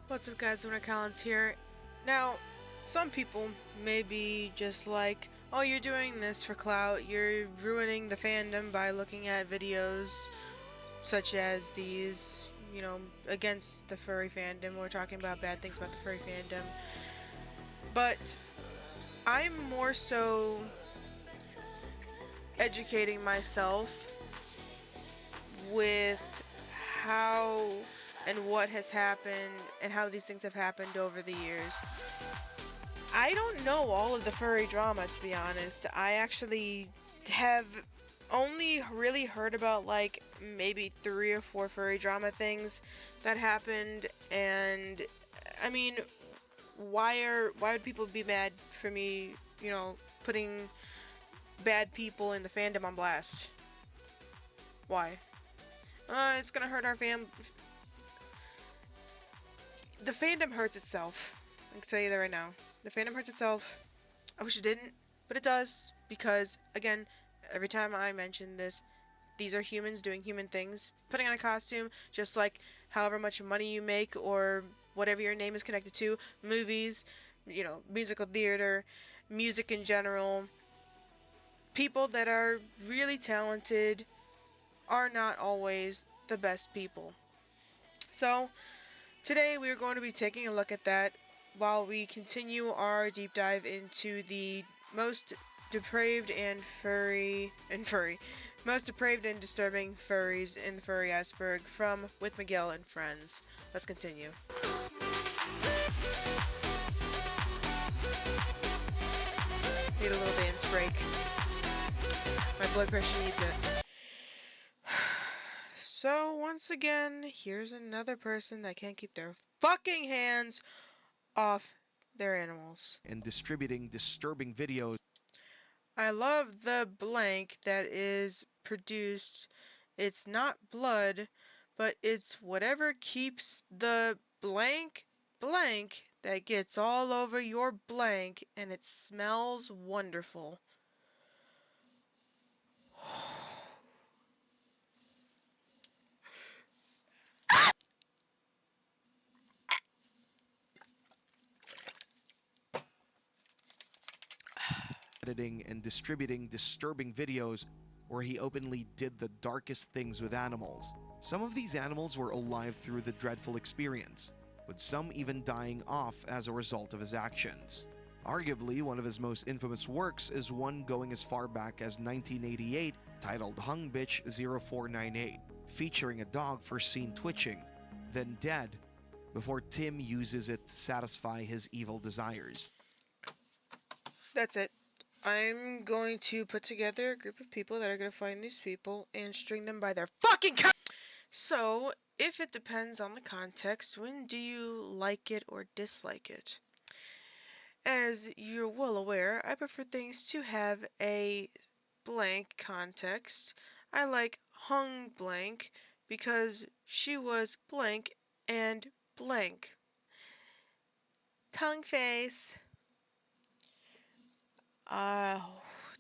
What's up guys, Collinns here. Now, some people may be just like, oh, you're doing this for clout, you're ruining the fandom by looking at videos such as these, against the furry fandom, or talking about bad things about the furry fandom. But I'm more so educating myself with how and what has happened and how these things have happened over the years. I don't know all of the furry drama, to be honest. I actually have only really heard about like maybe 3 or 4 furry drama things that happened, and I mean, why would people be mad for me, putting bad people in the fandom on blast? Why? It's gonna hurt our the fandom hurts itself. I can tell you that right now. The fandom hurts itself. I wish it didn't, but it does, because, again, every time I mention this, these are humans doing human things. Putting on a costume, just like however much money you make, or whatever your name is connected to, movies, musical theater, music in general. People that are really talented are not always the best people. So, today we are going to be taking a look at that while we continue our deep dive into the most depraved and most depraved and disturbing furries in the furry iceberg from With Miguel and Friends. Let's continue. Need a little dance break. My blood pressure needs it. So, once again, here's another person that can't keep their fucking hands off their animals. And distributing disturbing videos. I love the blank that is produced. It's not blood, but it's whatever keeps the blank that gets all over your blank, and it smells wonderful. Editing and distributing disturbing videos where he openly did the darkest things with animals. Some of these animals were alive through the dreadful experience, with some even dying off as a result of his actions. Arguably, one of his most infamous works is one going as far back as 1988, titled Hung Bitch 0498, featuring a dog first seen twitching, then dead, before Tim uses it to satisfy his evil desires. That's it. I'm going to put together a group of people that are going to find these people and string them by their fucking So, if it depends on the context, when do you like it or dislike it? As you're well aware, I prefer things to have a blank context. I like hung blank because she was blank and blank. Tongue face.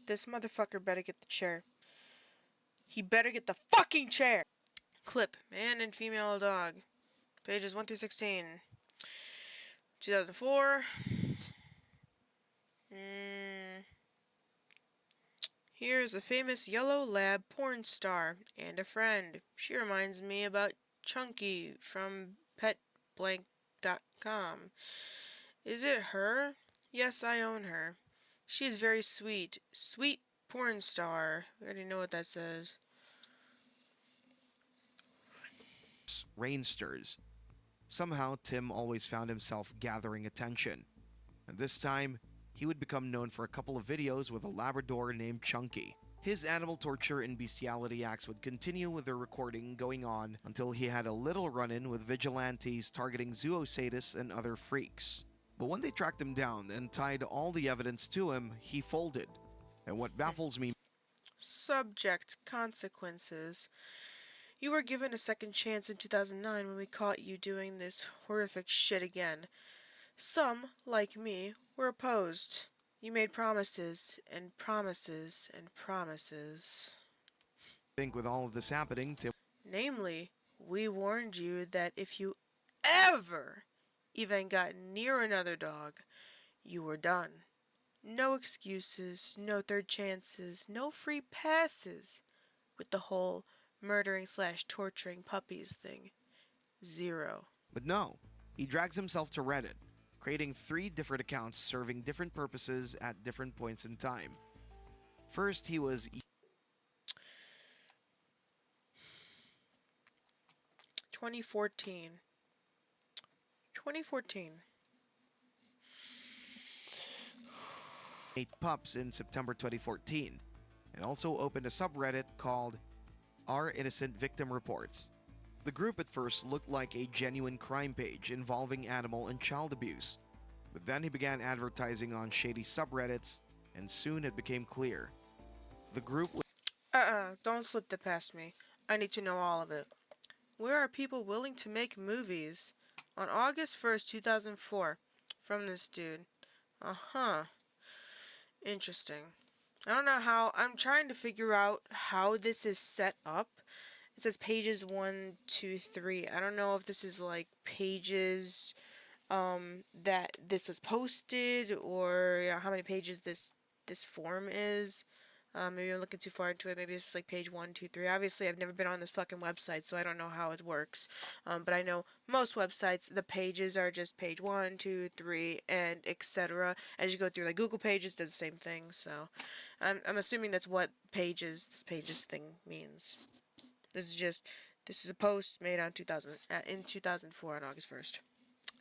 This motherfucker better get the chair. He better get the fucking chair! Clip, man and female dog. Pages 1 through 16. 2004. Here's a famous yellow lab porn star and a friend. She reminds me about Chunky from petblank.com. Is it her? Yes, I own her. She is very sweet. Sweet porn star. We already know what that says. Rainsters. Somehow, Tim always found himself gathering attention. And this time, he would become known for a couple of videos with a Labrador named Chunky. His animal torture and bestiality acts would continue with their recording going on until he had a little run-in with vigilantes targeting zoosadists and other freaks. But when they tracked him down and tied all the evidence to him, he folded. And what baffles me... Subject consequences. You were given a second chance in 2009 when we caught you doing this horrific shit again. Some, like me, were opposed. You made promises, and promises, and promises. I think with all of this happening, Tim... Namely, we warned you that if you ever even got near another dog, you were done. No excuses, no third chances, no free passes with the whole murdering slash torturing puppies thing. Zero. But no, he drags himself to Reddit, creating 3 different accounts serving different purposes at different points in time. First, he was 2014. 2014. ate pups in September 2014, and also opened a subreddit called Our Innocent Victim Reports. The group at first looked like a genuine crime page involving animal and child abuse, but then he began advertising on shady subreddits, and soon it became clear. The group was Don't slip that past me. I need to know all of it. Where are people willing to make movies? On August 1st, 2004, from this dude. Uh-huh. Interesting. I don't know how. I'm trying to figure out how this is set up. It says pages 1, 2, 3. I don't know if this is like pages that this was posted, or how many pages this form is. Maybe I'm looking too far into it. Maybe this is like page 1, 2, 3. Obviously, I've never been on this fucking website, so I don't know how it works. But I know most websites, the pages are just page 1, 2, 3, and etc. As you go through, like Google Pages does the same thing. So I'm assuming that's what this pages thing means. This is a post made on in 2004 on August 1st.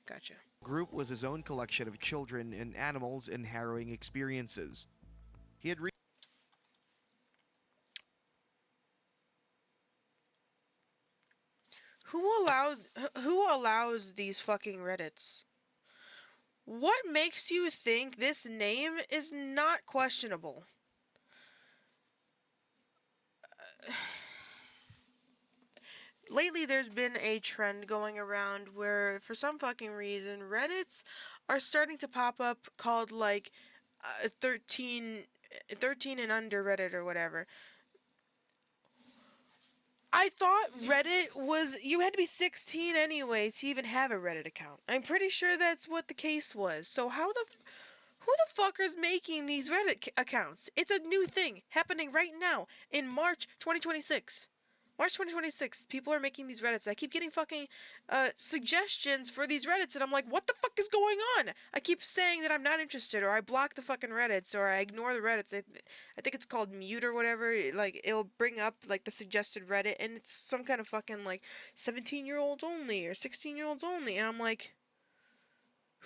Gotcha. group was his own collection of children and animals and harrowing experiences. He had Who allows these fucking Reddits? What makes you think this name is not questionable? Lately, there's been a trend going around where, for some fucking reason, Reddits are starting to pop up called like 13 and under Reddit or whatever. I thought Reddit was, you had to be 16 anyway to even have a Reddit account. I'm pretty sure that's what the case was. So who the fuck is making these Reddit accounts? It's a new thing happening right now in March 2026. March 2026, people are making these Reddits. I keep getting fucking suggestions for these Reddits, and I'm like, what the fuck is going on? I keep saying that I'm not interested, or I block the fucking Reddits, or I ignore the Reddits. I think it's called mute or whatever. Like, it'll bring up, like, the suggested Reddit, and it's some kind of fucking, like, 17-year-olds only, or 16-year-olds only, and I'm like,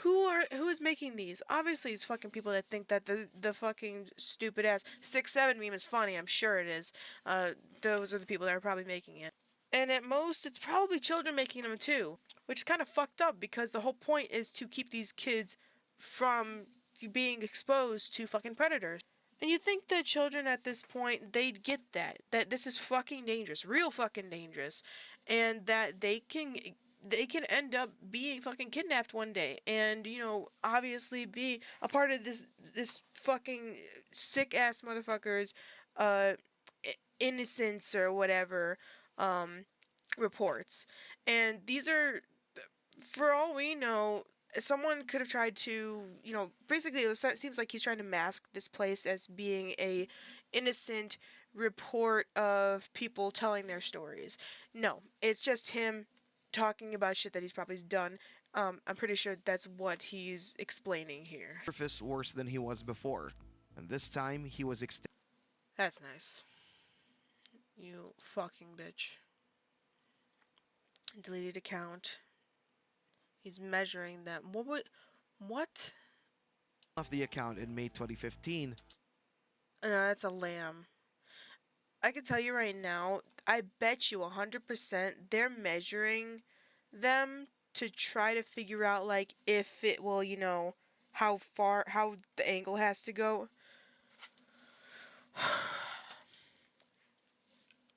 who is making these? Obviously, it's fucking people that think that the fucking stupid ass 6'7" meme is funny. I'm sure it is. Those are the people that are probably making it. And at most, it's probably children making them too, which is kind of fucked up because the whole point is to keep these kids from being exposed to fucking predators. And you think that children at this point, they'd get that this is fucking dangerous, real fucking dangerous, and that they can end up being fucking kidnapped one day, and obviously be a part of this fucking sick ass motherfuckers innocence or whatever reports. And these are, for all we know, someone could have tried to, basically it seems like he's trying to mask this place as being a innocent report of people telling their stories. No, it's just him talking about shit that he's probably done. I'm pretty sure that's what he's explaining here. surface worse than he was before, and this time he was That's nice. You fucking bitch. Deleted account. He's measuring them. What? off the account in May 2015. No, that's a lamb. I can tell you right now, I bet you 100% they're measuring them to try to figure out, like, if it will, how the angle has to go.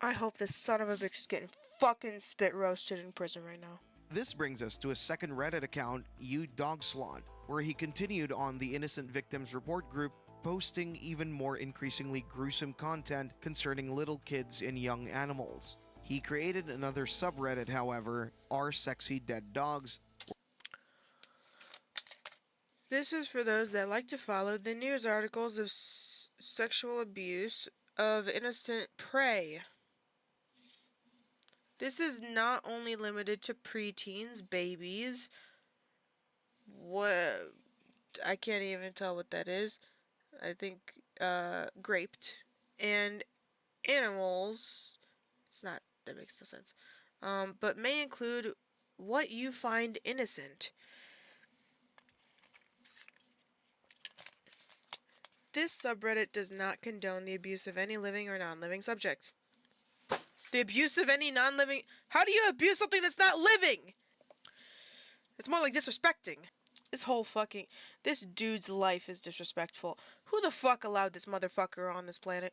I hope this son of a bitch is getting fucking spit roasted in prison right now. This brings us to a second Reddit account, You Dog Slot, where he continued on the Innocent Victims Report group, posting even more increasingly gruesome content concerning little kids and young animals. He created another subreddit, however, Our Sexy Dead Dogs. This is for those that like to follow the news articles of sexual abuse of innocent prey. This is not only limited to preteens, babies. What? I can't even tell what that is. I think graped and animals. It's not. That makes no sense. But may include what you find innocent. This subreddit does not condone the abuse of any living or non-living subject. The abuse of any non-living... How do you abuse something that's not living? It's more like disrespecting. This dude's life is disrespectful. Who the fuck allowed this motherfucker on this planet?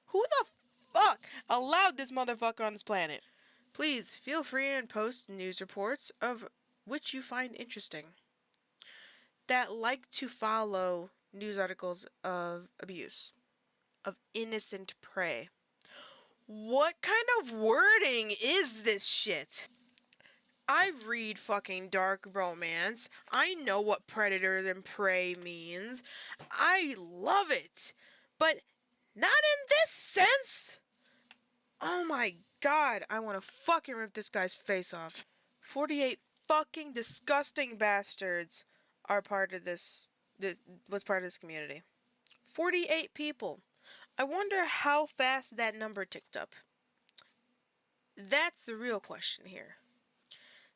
Who the fuck allowed this motherfucker on this planet? Please feel free and post news reports of which you find interesting. That like to follow news articles of abuse of innocent prey. What kind of wording is this shit? I read fucking dark romance. I know what predator and prey means. I love it. But not in this sense. Oh my god, I want to fucking rip this guy's face off. 48 fucking disgusting bastards are part of this was part of this community. 48 people. I wonder how fast that number ticked up. That's the real question here.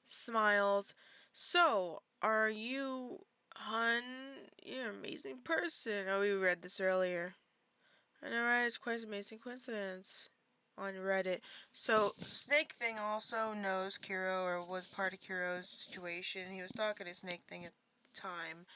Smiles. So, are you, hun? You're an amazing person. Oh, we read this earlier. I know, right? It's quite an amazing coincidence on Reddit. So, Snake Thing also knows Kiro, or was part of Kiro's situation. He was talking to Snake Thing at the time.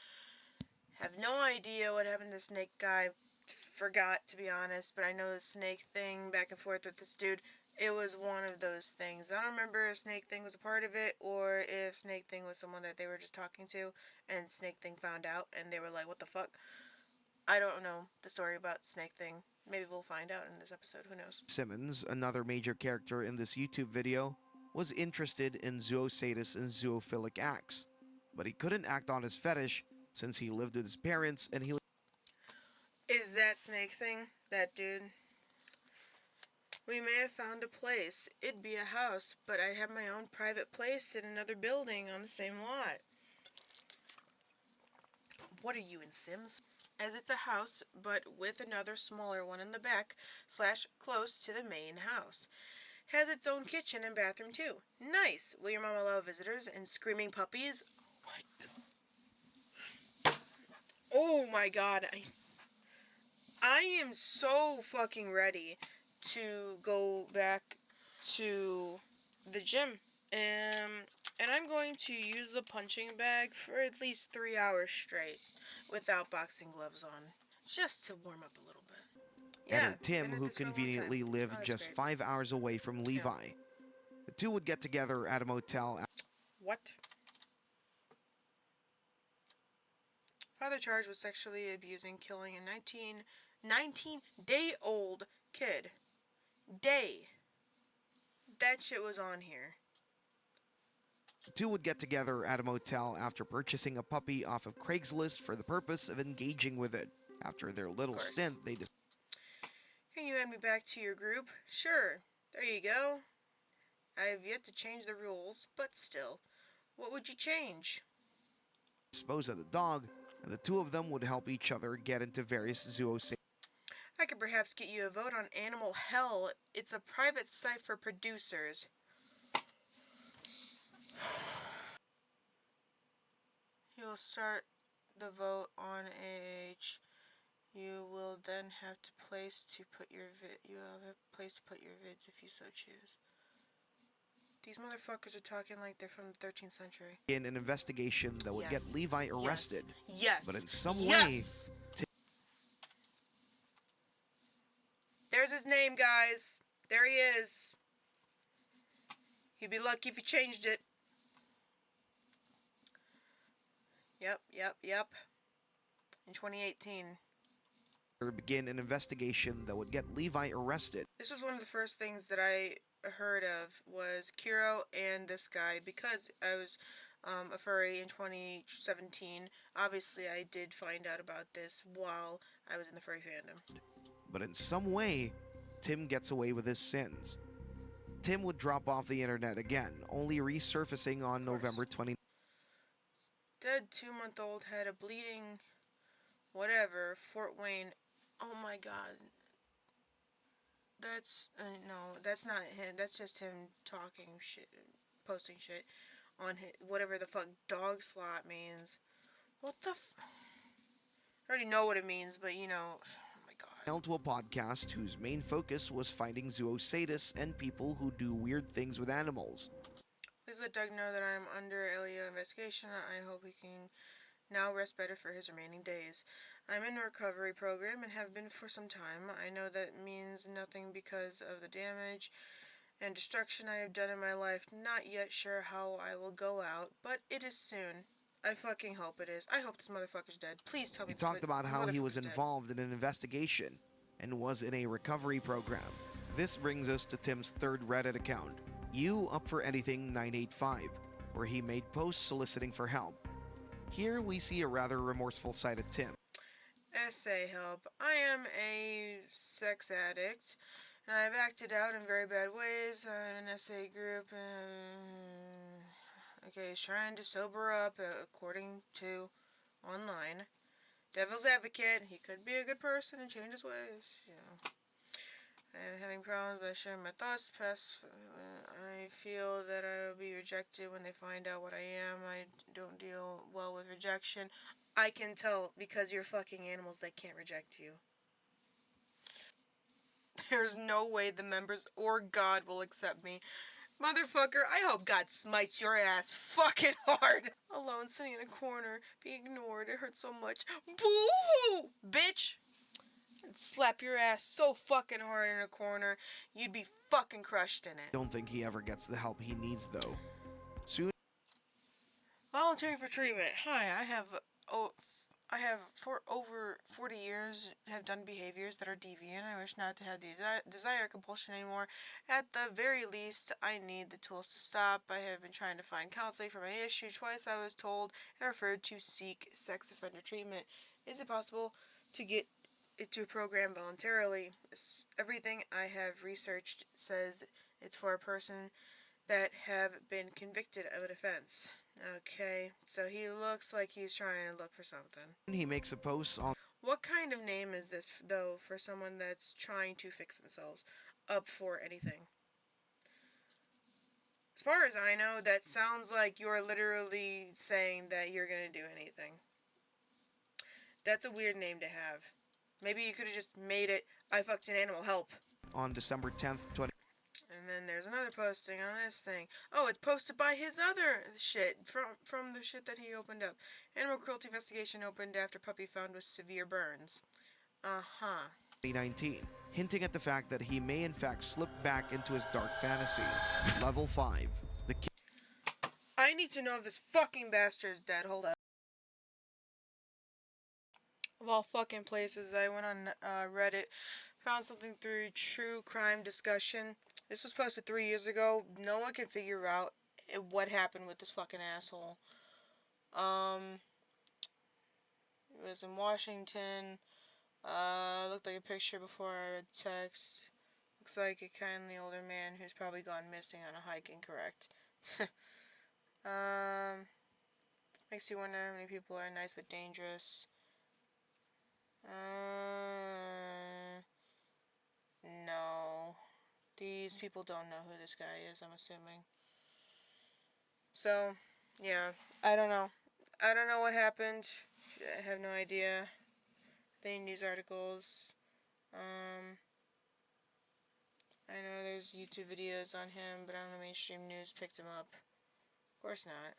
Have no idea what happened to Snake Guy. Forgot, to be honest, but I know the Snake Thing back and forth with this dude. It was one of those things. I don't remember if Snake Thing was a part of it, or if Snake Thing was someone that they were just talking to, and Snake Thing found out, and they were like, what the fuck? I don't know the story about Snake Thing. Maybe we'll find out in this episode, who knows. Simmons, another major character in this YouTube video, was interested in zoosadist and zoophilic acts, but he couldn't act on his fetish since he lived with his parents and he... Is that Snake Thing? That dude? We may have found a place. It'd be a house, but I'd have my own private place in another building on the same lot. What are you in Sims? As it's a house, but with another smaller one in the back / close to the main house. Has its own kitchen and bathroom too. Nice. Will your mom allow visitors and screaming puppies? Oh my god. I am so fucking ready to go back to the gym. And I'm going to use the punching bag for at least 3 hours straight without boxing gloves on. Just to warm up a little bit. Yeah, and Tim, who conveniently lived just 5 hours away from Levi. Yeah. The two would get together at a motel. What? Father charged with sexually abusing, killing a 19-day-old kid. That shit was on here. The two would get together at a motel after purchasing a puppy off of Craigslist for the purpose of engaging with it. After their little stint, they just... Can you add me back to your group? Sure. There you go. I have yet to change the rules, but still. What would you change? Dispose of the dog, and the two of them would help each other get into various zoosadist... I could perhaps get you a vote on Animal Hell. It's a private site for producers. You'll start the vote on AH. You will then have to place to put your vids if you so choose. These motherfuckers are talking like they're from the 13th century. In an investigation that would get Levi arrested. Yes. But in some way... There's his name, guys. There he is. You'd be lucky if you changed it. Yep. In 2018. Begin an investigation that would get Levi arrested. This was one of the first things that I heard of was Kiro and this guy, because I was a furry in 2017. Obviously, I did find out about this while I was in the furry fandom. But in some way, Tim gets away with his sins. Tim would drop off the internet again, only resurfacing on November 20. Dead 2-month-old had a bleeding whatever, Fort Wayne. Oh my god. That's, no, that's not him. That's just him talking shit, posting shit on his, whatever the fuck dog slot means. What the I already know what it means, but you know, oh my god. To a podcast whose main focus was finding zoosadists and people who do weird things with animals. Please let Doug know that I am under illegal investigation. I hope he can now rest better for his remaining days. I'm in a recovery program and have been for some time. I know that means nothing because of the damage and destruction I have done in my life. Not yet sure how I will go out, but it is soon. I fucking hope it is. I hope this motherfucker's dead. Please tell me He talked about how he was dead. involved in an investigation and was in a recovery program. This brings us to Tim's third Reddit account, You Up For Anything 985, where he made posts soliciting for help. Here we see a rather remorseful side of Tim. Essay help. I am a sex addict, and I've acted out in very bad ways. An essay group, okay, he's trying to sober up, according to online. Devil's advocate, he could be a good person and change his ways, you know. I'm having problems by sharing my thoughts. I feel that I will be rejected when they find out what I am. I don't deal well with rejection. I can tell because you're fucking animals that can't reject you. There's no way the members or God will accept me. Motherfucker, I hope God smites your ass fucking hard. Alone, sitting in a corner, being ignored, it hurts so much. Boo! Bitch! I'd slap your ass so fucking hard in a corner, you'd be fucking crushed in it. Don't think he ever gets the help he needs, though. Soon, volunteering for treatment. Hi, I have for over 40 years have done behaviors that are deviant. I wish not to have the desire or compulsion anymore. At the very least, I need the tools to stop. I have been trying to find counseling for my issue. Twice I was told and referred to seek sex offender treatment. Is it possible to get into a program voluntarily? Everything I have researched says it's for a person that have been convicted of an offense. Okay, so he looks like he's trying to look for something. he makes a post on What kind of name is this, though, for someone that's trying to fix themselves up for anything? As far as I know, that sounds like you're literally saying that you're gonna do anything. That's a weird name to have. Maybe you could have just made it, I fucked an animal, help. on December 10th, And then there's another posting on this thing. Oh, it's posted by his other shit from the shit that he opened up. Animal cruelty investigation opened after puppy found with severe burns. 2019, hinting at the fact that he may in fact slip back into his dark fantasies. Level 5. The I need to know if this fucking bastard's dead. Hold up. Of all fucking places, I went on Reddit, found something through True Crime Discussion. This was posted 3 years ago. No one can figure out what happened with this fucking asshole. It was in Washington. Looked like a picture before I read text. Looks like a kindly older man who's probably gone missing on a hike. Incorrect. Makes you wonder how many people are nice but dangerous. No. These people don't know who this guy is, I'm assuming. So, yeah, I don't know. I don't know what happened. I have no idea. Any news articles. I know there's YouTube videos on him, but I don't know mainstream news picked him up. Of course not.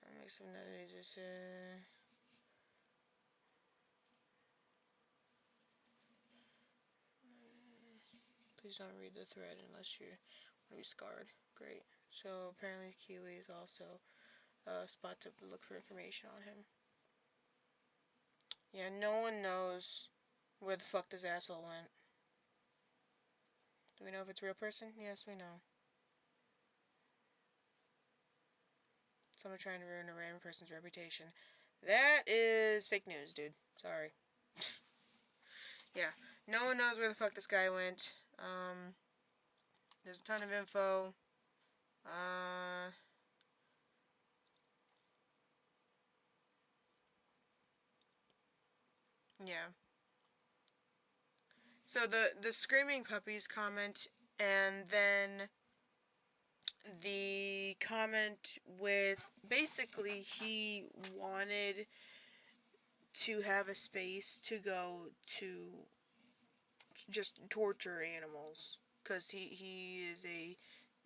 That makes another please don't read the thread unless you want to be scarred. Great. So apparently Kiwi is also a spot to look for information on him. Yeah, no one knows where the fuck this asshole went. Do we know if it's a real person? Yes, we know. Someone trying to ruin a random person's reputation. That is fake news, dude. Sorry. Yeah. No one knows where the fuck this guy went. There's a ton of info. Yeah. So the screaming puppies comment, and then the comment with basically he wanted to have a space to go to just torture animals because he is a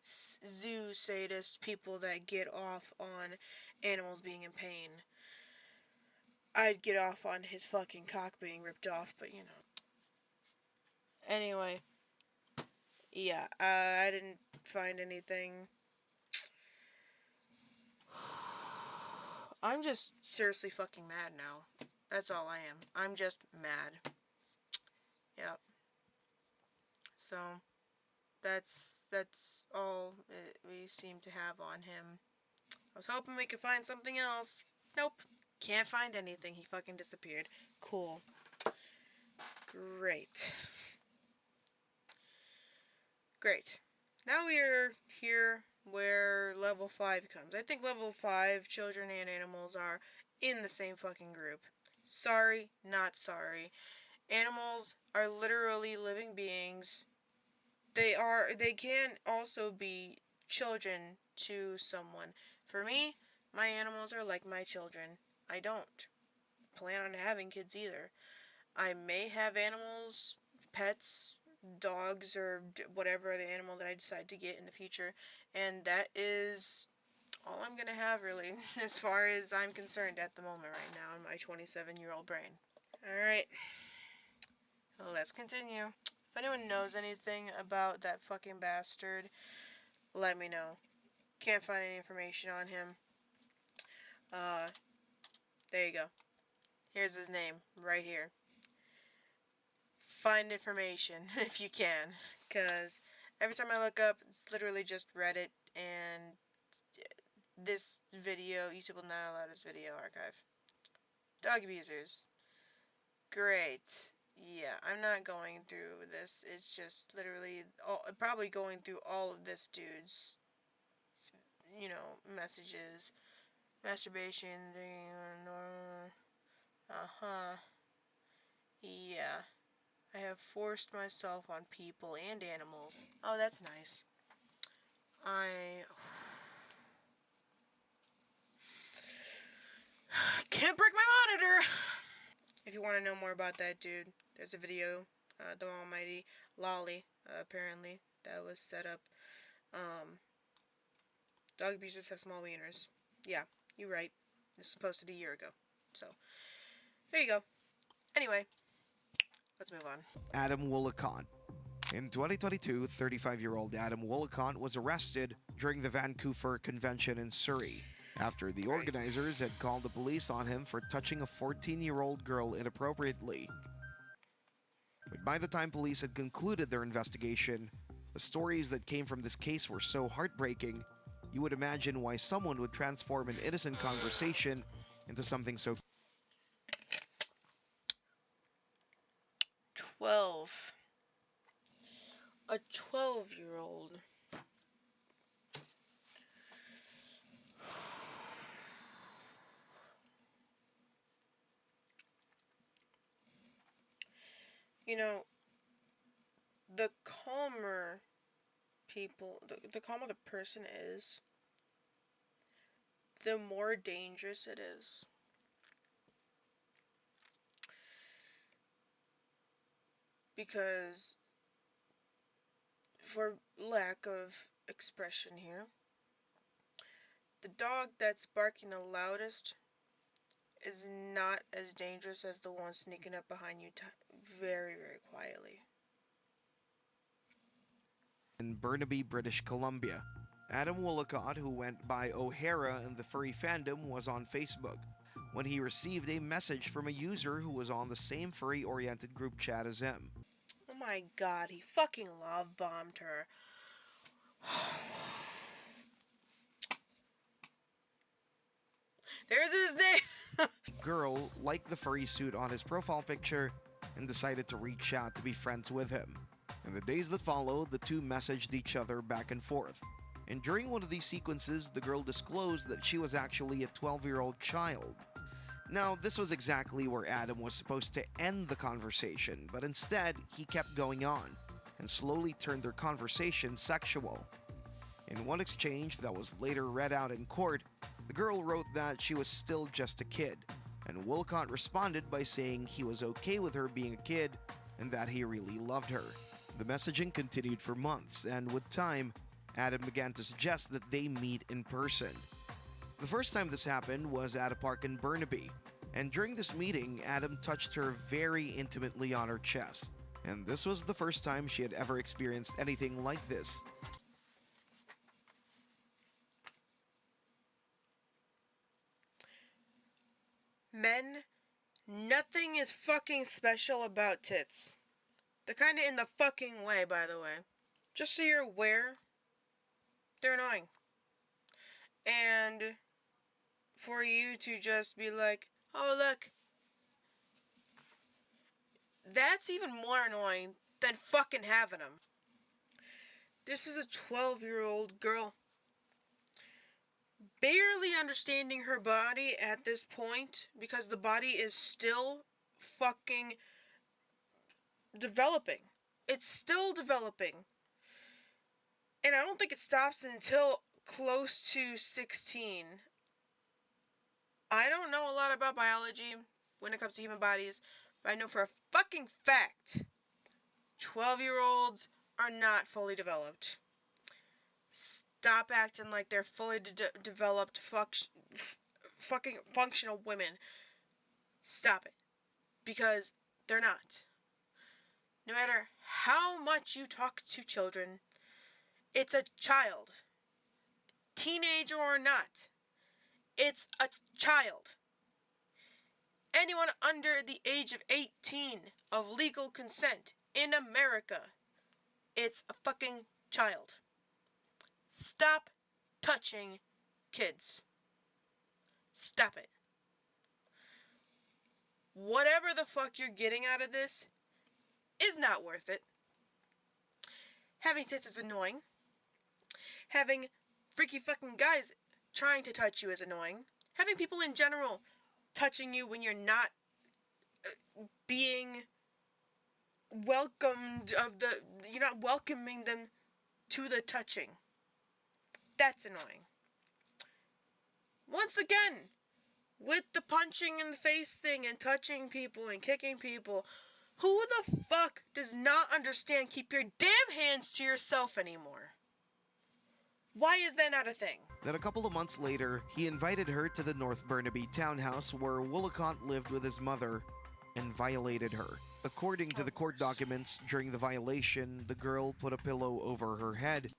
zoo sadist, people that get off on animals being in pain. I'd get off on his fucking cock being ripped off, but you know. Anyway, yeah, I didn't find anything. I'm just seriously fucking mad now. That's all I am. I'm just mad. Yep. So, that's all we seem to have on him. I was hoping we could find something else. Nope. Can't find anything. He fucking disappeared. Cool. Great. Great. Now we are here where level 5 comes. I think level 5, children and animals, are in the same fucking group. Sorry, not sorry. Animals are literally living beings. They can also be children to someone. For me, my animals are like my children. I don't plan on having kids either. I may have animals, pets, dogs, or whatever the animal that I decide to get in the future, and that is all I'm gonna have, really, as far as I'm concerned at the moment right now in my 27-year-old brain. Alright, well, let's continue. If anyone knows anything about that fucking bastard, let me know. Can't find any information on him. There you go. Here's his name, right here. Find information if you can, because every time I look up, it's literally just Reddit, and this video, YouTube will not allow this video archive. Dog abusers. Great. Yeah, I'm not going through this. It's just literally probably going through all of this dude's, messages. Masturbation, uh-huh. Yeah. I have forced myself on people and animals. Oh, that's nice. I can't break my monitor! If you want to know more about that dude, there's a video, the almighty Lolly, apparently, that was set up. Dog abusers have small wieners. Yeah, you're right. This was posted a year ago. So, there you go. Anyway, let's move on. Adam Woolacott. In 2022, 35-year-old Adam Woolacott was arrested during the Vancouver Convention in Surrey after the organizers had called the police on him for touching a 14-year-old girl inappropriately. But by the time police had concluded their investigation, the stories that came from this case were so heartbreaking, you would imagine why someone would transform an innocent conversation into something so 12. A 12-year-old. You know, the calmer the calmer the person is, the more dangerous it is. Because, for lack of expression here, the dog that's barking the loudest is not as dangerous as the one sneaking up behind you very, very quietly. in Burnaby, British Columbia. Adam Woolacott, who went by O'Hara in the furry fandom, was on Facebook when he received a message from a user who was on the same furry-oriented group chat as him. Oh my god, he fucking love bombed her. There's his name! Girl liked the furry suit on his profile picture and decided to reach out to be friends with him. In the days that followed, the two messaged each other back and forth. And during one of these sequences, the girl disclosed that she was actually a 12-year-old child. Now, this was exactly where Adam was supposed to end the conversation, but instead, he kept going on and slowly turned their conversation sexual. In one exchange that was later read out in court, the girl wrote that she was still just a kid, and Wolcott responded by saying he was okay with her being a kid and that he really loved her. The messaging continued for months, and with time, Adam began to suggest that they meet in person. The first time this happened was at a park in Burnaby, and during this meeting, Adam touched her very intimately on her chest, and this was the first time she had ever experienced anything like this. Men, nothing is fucking special about tits. They're kinda in the fucking way, by the way. Just so you're aware, they're annoying. And for you to just be like, oh look, that's even more annoying than fucking having them. This is a 12-year-old girl, barely understanding her body at this point because the body is still fucking developing. It's still developing. And I don't think it stops until close to 16. I don't know a lot about biology when it comes to human bodies, but I know for a fucking fact 12-year-olds are not fully developed. Stop acting like they're fully developed fucking functional women. Stop it. Because they're not. No matter how much you talk to children, it's a child. Teenager or not. It's a child. Anyone under the age of 18 of legal consent in America, it's a fucking child. Stop touching kids. Stop it. Whatever the fuck you're getting out of this is not worth it. Having tits is annoying. Having freaky fucking guys trying to touch you is annoying. Having people in general touching you when you're not being welcomed you're not welcoming them to the touching. That's annoying. Once again, with the punching in the face thing and touching people and kicking people, who the fuck does not understand keep your damn hands to yourself anymore? Why is that not a thing? Then a couple of months later, he invited her to the North Burnaby townhouse where Wolcott lived with his mother and violated her. According to the court documents, during the violation, the girl put a pillow over her head.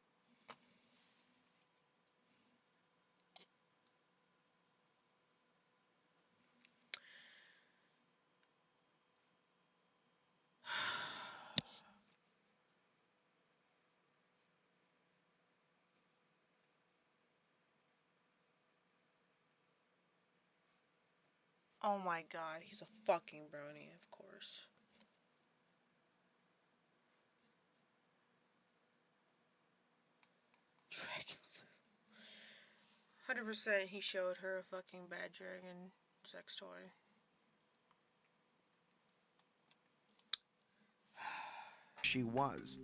Oh my god, he's a fucking brony, of course. Dragons. 100% he showed her a fucking bad dragon sex toy. She was.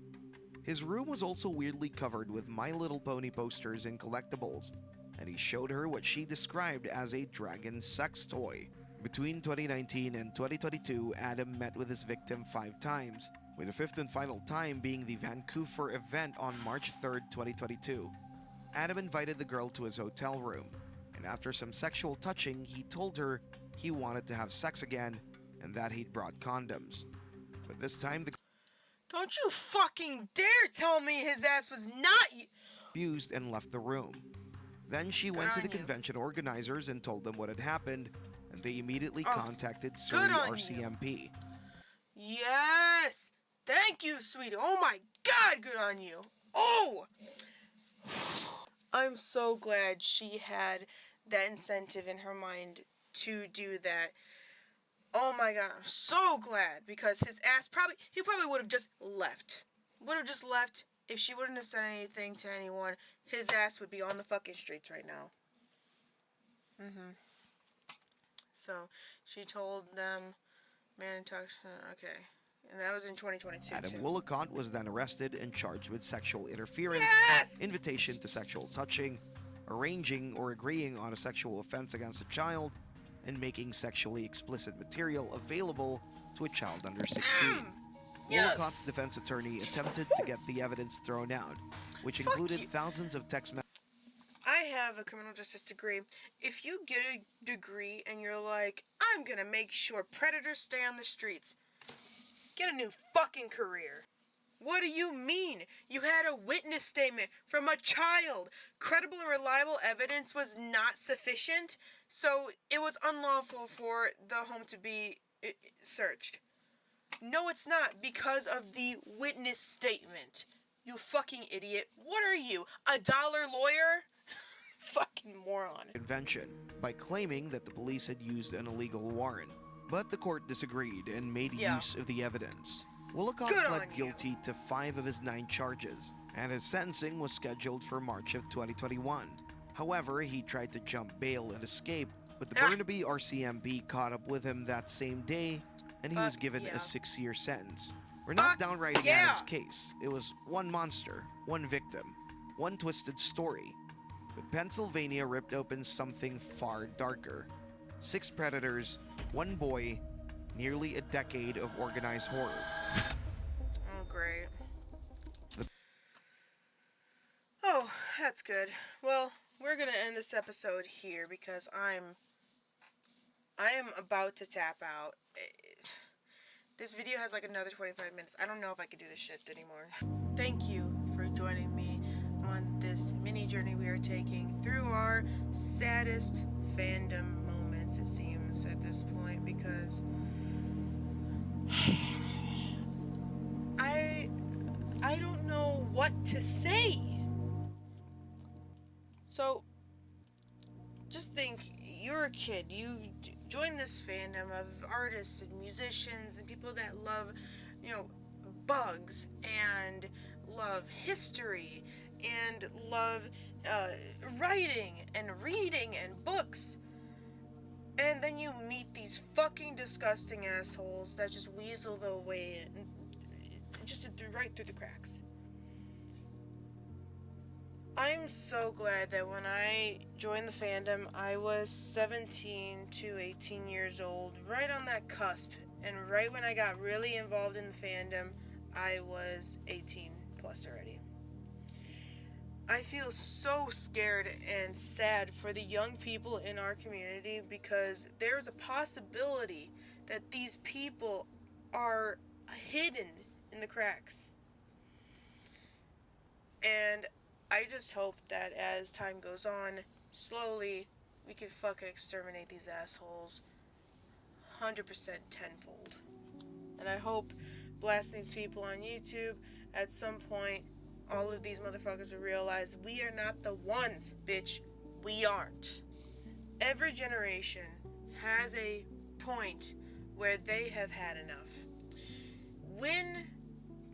His room was also weirdly covered with My Little Pony posters and collectibles, and he showed her what she described as a dragon sex toy. Between 2019 and 2022, Adam met with his victim 5 times, with the 5th and final time being the Vancouver event on March 3rd, 2022. Adam invited the girl to his hotel room, and after some sexual touching, he told her he wanted to have sex again and that he'd brought condoms. But this time, the Don't you fucking dare tell me his ass was not refused and left the room. Then she went to the convention organizers and told them what had happened, and they immediately contacted Surrey RCMP. Yes! Thank you, sweetie. Oh my god, good on you. Oh! I'm so glad she had that incentive in her mind to do that. Oh my god, I'm so glad, because he probably would have just left. Would have just left. If she wouldn't have said anything to anyone, his ass would be on the fucking streets right now. So, she told them, man talks, okay. And that was in 2022, Adam too. Woolacott was then arrested and charged with sexual interference, Yes! invitation to sexual touching, arranging or agreeing on a sexual offense against a child, and making sexually explicit material available to a child under 16. Yes. Woolacott's defense attorney attempted to get the evidence thrown out, which included thousands of text messages. I have a criminal justice degree. If you get a degree and you're like, I'm gonna make sure predators stay on the streets, get a new fucking career. What do you mean? You had a witness statement from a child. Credible and reliable evidence was not sufficient, so it was unlawful for the home to be searched. No, it's not, because of the witness statement. You fucking idiot. What are you, $1 lawyer? Fucking moron. Convention by claiming that the police had used an illegal warrant, but the court disagreed and made use of the evidence. Woolacott pled guilty to 5 of his 9 charges, and his sentencing was scheduled for March of 2021. However, he tried to jump bail and escape, but the Burnaby RCMP caught up with him that same day, and he was given a 6-year sentence. We're not downwriting Adam's case. It was one monster, one victim, one twisted story. But Pennsylvania ripped open something far darker. 6 predators, 1 boy, nearly a decade of organized horror. Oh, great. Oh, that's good. Well, we're gonna end this episode here because I am about to tap out. This video has like another 25 minutes. I don't know if I can do this shit anymore. Thank you for joining me on this mini journey we are taking through our saddest fandom moments, it seems, at this point, because I don't know what to say. So, just think, you're a kid, you join this fandom of artists and musicians and people that love, bugs and love history and love writing and reading and books. And then you meet these fucking disgusting assholes that just weasel their way in, just right through the cracks. I'm so glad that when I joined the fandom, I was 17 to 18 years old, right on that cusp. And right when I got really involved in the fandom, I was 18 plus already. I feel so scared and sad for the young people in our community, because there's a possibility that these people are hidden in the cracks. And I just hope that as time goes on, slowly, we can fucking exterminate these assholes 100% tenfold. And I hope blasting these people on YouTube, at some point, all of these motherfuckers will realize we are not the ones, bitch. We aren't. Every generation has a point where they have had enough. When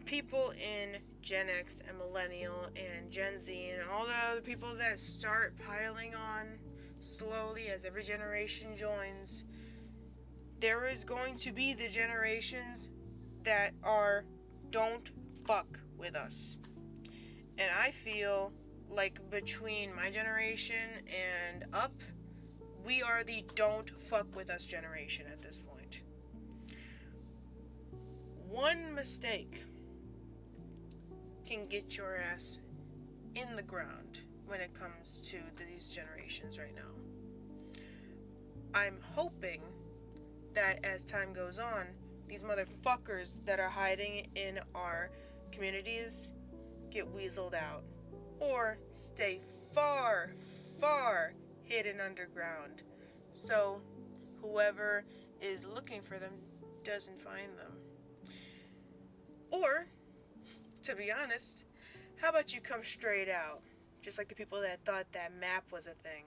people in Gen X and Millennial and Gen Z and all the other people that start piling on slowly as every generation joins, there is going to be the generations that are don't fuck with us. And I feel like between my generation and up, we are the don't fuck with us generation at this point. One mistake can get your ass in the ground when it comes to these generations right now. I'm hoping that as time goes on, these motherfuckers that are hiding in our communities get weaseled out, or stay far, far hidden underground, so whoever is looking for them doesn't find them. Or, to be honest, how about you come straight out, just like the people that thought that map was a thing?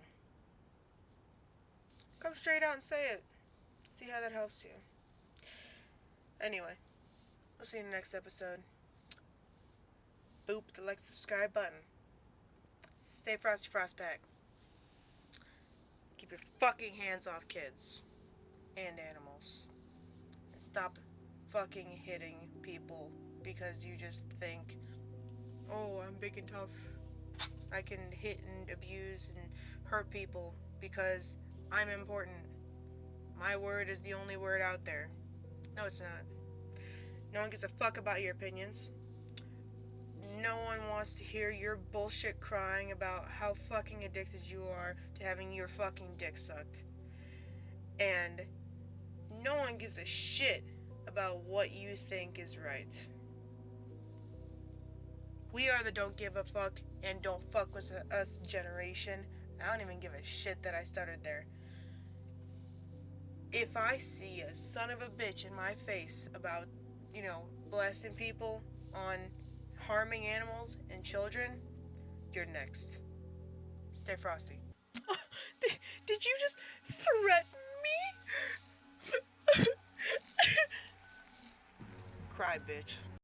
Come straight out and say it. See how that helps you. Anyway, we'll see you in the next episode. Boop the like, subscribe button. Stay Frosty Frostpack. Keep your fucking hands off kids and animals. And stop fucking hitting people because you just think, oh, I'm big and tough. I can hit and abuse and hurt people because I'm important. My word is the only word out there. No, it's not. No one gives a fuck about your opinions. No one wants to hear your bullshit crying about how fucking addicted you are to having your fucking dick sucked. And no one gives a shit about what you think is right. We are the don't give a fuck and don't fuck with us generation. I don't even give a shit that I started there. If I see a son of a bitch in my face about, blessing people on harming animals and children, you're next. Stay frosty. Did you just threaten me? Cry, bitch.